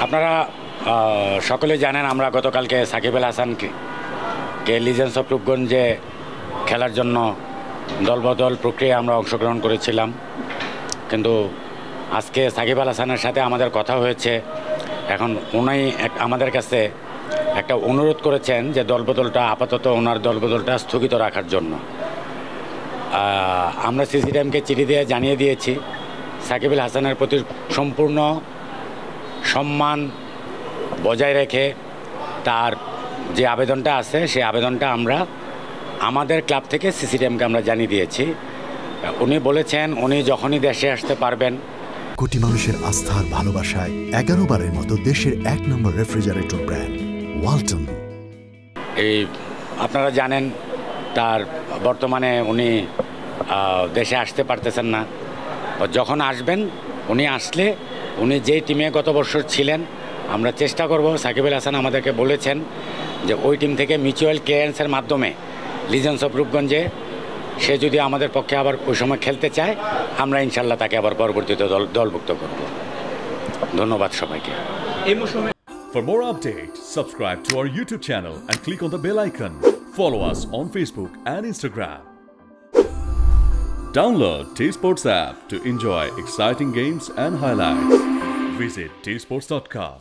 আপনারা সকলে জানেন আমরা গতকালকে সাকিব আল হাসানকে লিজেন্ডস অফ রূপগঞ্জে খেলার জন্য দলবদল প্রক্রিয়ায় আমরা অংশগ্রহণ করেছিলাম, কিন্তু আজকে সাকিব আল হাসানের সাথে আমাদের কথা হয়েছে। এখন উনি আমাদের কাছে একটা অনুরোধ করেছেন যে দলবদলটা আপাতত ওনার দলবদলটা স্থগিত রাখার জন্য। আমরা সিসিটিএমকে চিঠি দিয়ে জানিয়ে দিয়েছি সাকিব আল হাসানের প্রতি সম্পূর্ণ সম্মান বজায় রেখে তার যে আবেদনটা আছে সেই আবেদনটা আমরা আমাদের ক্লাব থেকে সিসিটিএমকে আমরা জানিয়ে দিয়েছি। উনি বলেছেন উনি যখনই দেশে আসতে পারবেন। কোটি মানুষের আস্থার ভালোবাসায় 11 বারের মতো দেশের 1 নম্বর রেফ্রিজারেটর ব্র্যান্ড ওয়ালটন। এই আপনারা জানেন তার বর্তমানে উনি দেশে আসতে পারতেছেন না। যখন আসবেন উনি আসলে উনি যেই টিমে গত বছর ছিলেন আমরা চেষ্টা করব। সাকিব আল হাসান আমাদেরকে বলেছেন যে ওই টিম থেকে মিউচুয়াল ক্লিয়ারেন্সের মাধ্যমে লিজেন্ডস অফ রূপগঞ্জে সে যদি আমাদের পক্ষে আবার ওই সময় খেলতে চায় আমরা ইনশাল্লাহ তাকে আবার পরবর্তীতে দলভুক্ত করব। ধন্যবাদ সবাইকে। For more updates, subscribe to our YouTube channel and click on the bell icon. Follow us on Facebook and Instagram. Download T-Sports app to enjoy exciting games and highlights. Visit tsports.com.